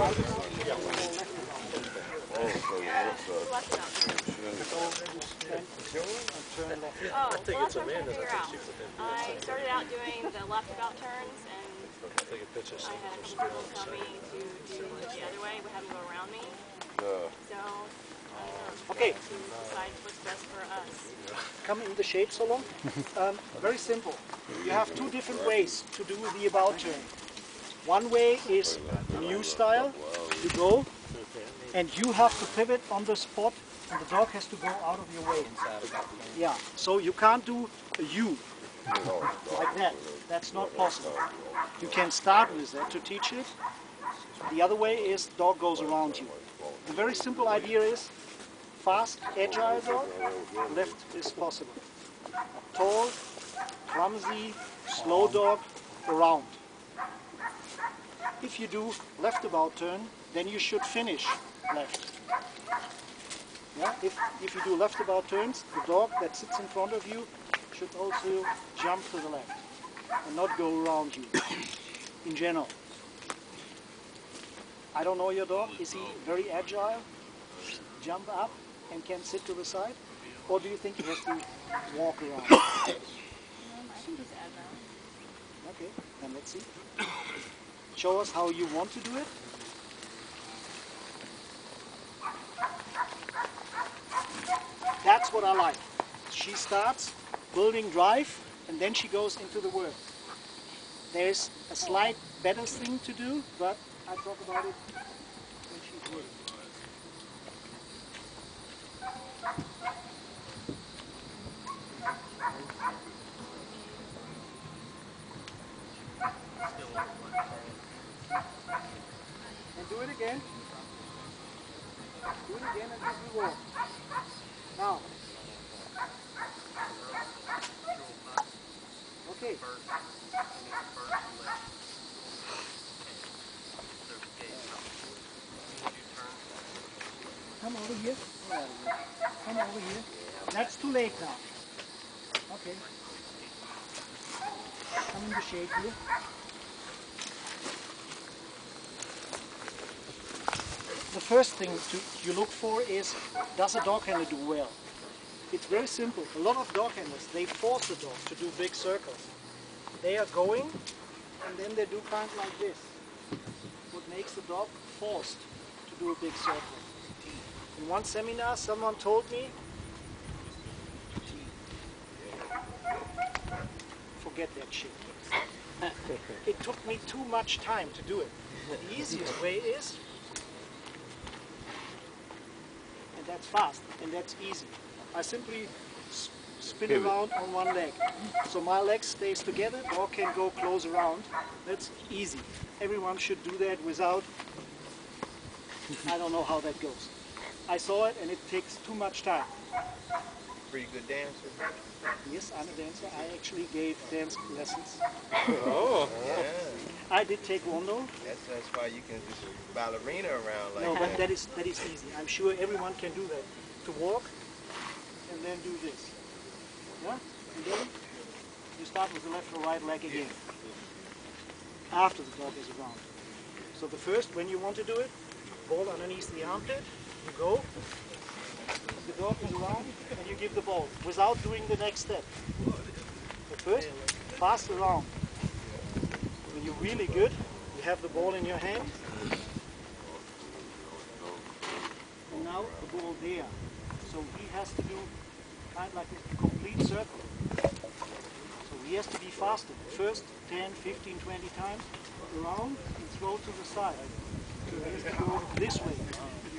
Oh, well, that's what I'm trying to figure out. I started out doing the left about turns, and I had a couple people tell me to do the other way, but have them go around me. So Okay. to decide what's best for us. Come in the shade so long. Very simple. You have two different ways to do the about turn. One way is new style. You go, and you have to pivot on the spot, and the dog has to go out of your way. Yeah, so you can't do a U like that. That's not possible. You can start with that to teach it. The other way is dog goes around you. The very simple idea is fast, agile dog, left is possible. Tall, clumsy, slow dog, around. If you do left about turn, then you should finish left. Yeah? If you do left about turns, the dog that sits in front of you should also jump to the left and not go around you in general. I don't know your dog. Is he very agile? Jump up and can sit to the side? Or do you think he has to walk around? I think he's agile. Okay, then let's see. Show us how you want to do it. That's what I like. She starts building drive and then she goes into the work. There's a slight better thing to do, but I'll talk about it when she's ready. And do it again. Do it again and give me walk. Now. Okay. Come over here. Come over here. That's too late now. Okay. Come in the shade here. The first thing you look for is, does a dog handler do well? It's very simple. A lot of dog handlers, they force the dog to do big circles. They are going and then they do kind of like this. What makes the dog forced to do a big circle. In one seminar someone told me, forget that shit. It took me too much time to do it. The easiest way is, and that's fast, and that's easy. I simply spin around on one leg. So my leg stays together, dog can go close around. That's easy. Everyone should do that without, I don't know how that goes. I saw it and it takes too much time. Pretty good dancer. Yes, I'm a dancer. I actually gave dance lessons. Oh, yeah. I did taekwondo. That's why you can just ballerina around like No, that. but that is easy. I'm sure everyone can do that. To walk and then do this. Yeah? And then you start with the left or right leg again. After the dog is around. So the first, when you want to do it, ball underneath the armpit, you go, the dog is around, and you give the ball without doing the next step. But first, fast around. When you're really good, you have the ball in your hand. And now the ball there. So he has to do kind of like a complete circle. So he has to be faster. First 10, 15, 20 times around and throw to the side. So he has to go this way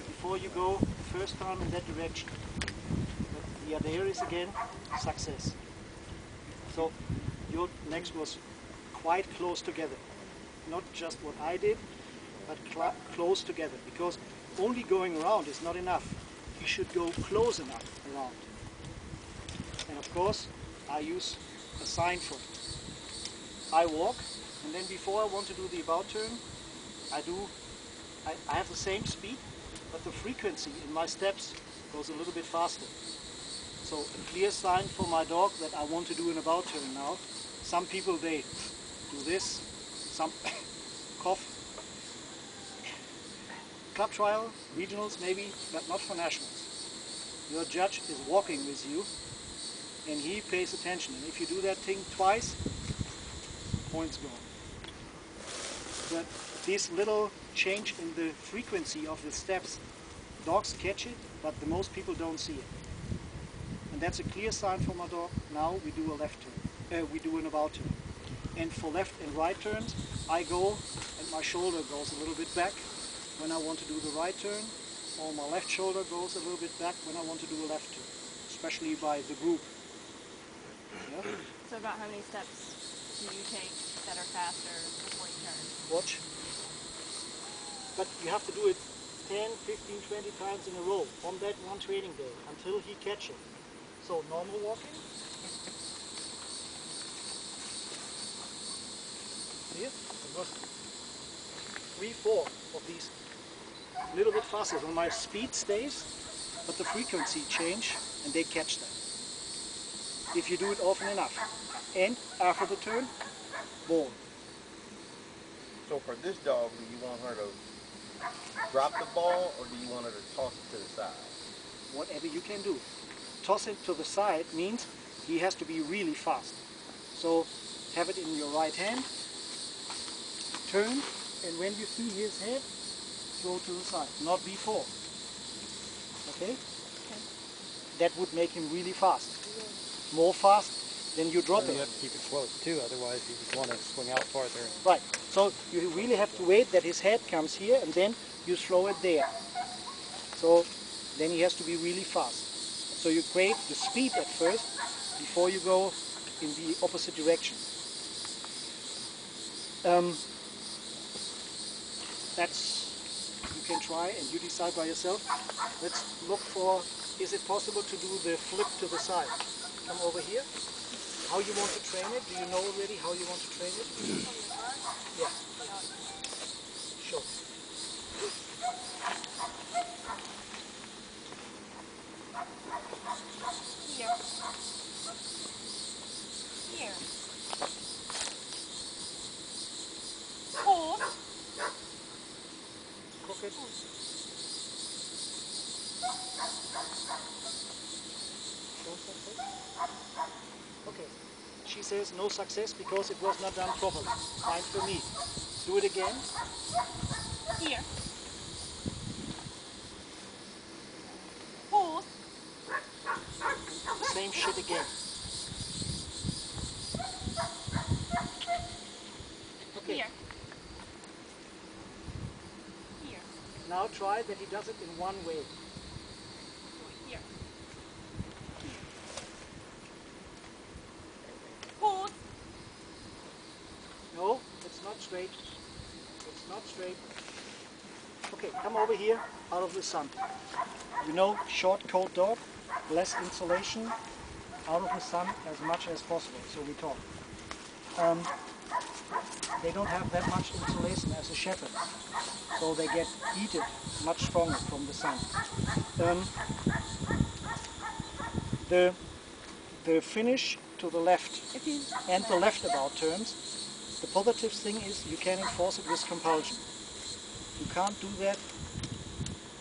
before you go first time in that direction. But the idea is again success. So your legs was quite close together. Not just what I did, but close together. Because only going around is not enough. You should go close enough around. And of course, I use a sign for it. I walk, and then before I want to do the about turn, I have the same speed, but the frequency in my steps goes a little bit faster. So a clear sign for my dog that I want to do an about turn now. Some people, they do this, some cough. club trial, regionals maybe, but not for nationals. Your judge is walking with you and he pays attention. And if you do that thing twice, points gone. But this little change in the frequency of the steps, dogs catch it, but the most people don't see it. And that's a clear sign for my dog. Now we do a left turn. We do an about turn. And for left and right turns, I go and my shoulder goes a little bit back when I want to do the right turn, or my left shoulder goes a little bit back when I want to do a left turn, especially by the group. Yeah? So about how many steps do you take that are faster before you turn? Watch. But you have to do it 10, 15, 20 times in a row on that one training day until he catches. So normal walking. See it? It was 3, 4 of these. A little bit faster, so my speed stays, but the frequency change and they catch that. If you do it often enough. And after the turn, ball. So for this dog, do you want her to drop the ball or do you want her to toss it to the side? Whatever you can do. Toss it to the side means he has to be really fast. So have it in your right hand, turn, and when you see his head, throw to the side, not before. Okay? That would make him really fast. More fast than you drop it. You have to keep it close too, otherwise you just want to swing out farther. Right. So you really have to wait that his head comes here and then you throw it there. So then he has to be really fast. So you create the speed at first before you go in the opposite direction. You can try and you decide by yourself. Let's look for, is it possible to do the flip to the side? Come over here. How you want to train it? Do you know already how you want to train it? Yeah. Sure. Here. Here. Hold. Crooked. Okay. She says no success because it was not done properly. Fine for me. Do it again. Here. Hold. Same shit again. Okay. Here. Here. Now try that he does it in one way. Here. Hold. No, it's not straight. It's not straight. Okay, come over here, out of the sun. You know, short, cold dog, less insulation, out of the sun as much as possible, so we talk. They don't have that much insulation as a shepherd, so they get heated much stronger from the sun. The finish to the left and the left about turns, the positive thing is you can enforce it with compulsion. You can't do that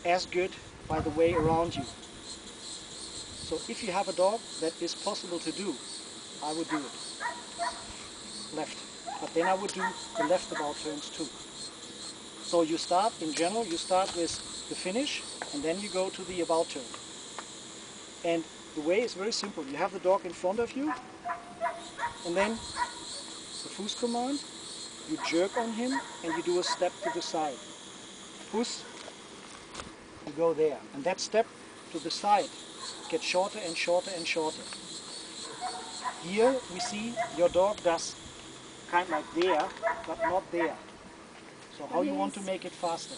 as good by the way around you. So if you have a dog that is possible to do, I would do it. Left. But then I would do the left about turns too. So you start, in general, you start with the finish and then you go to the about turn. And the way is very simple. You have the dog in front of you and then the Fuß command, you jerk on him and you do a step to the side. Fuß, you go there. And that step to the side gets shorter and shorter and shorter. Here we see your dog does kind of like there, but not there. So how you want to make it faster?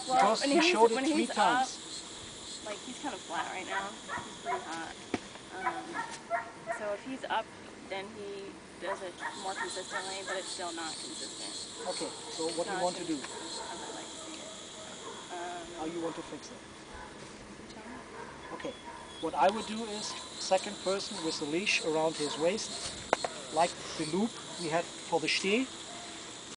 Well, Because he showed it 3 times. Like he's kind of flat right now. He's pretty hot. So if he's up, then he does it more consistently, but it's still not consistent. Okay, so what do you want to do? I would like to see it. How you want to fix it? Okay, what I would do is second person with the leash around his waist, like the loop we had for the steh,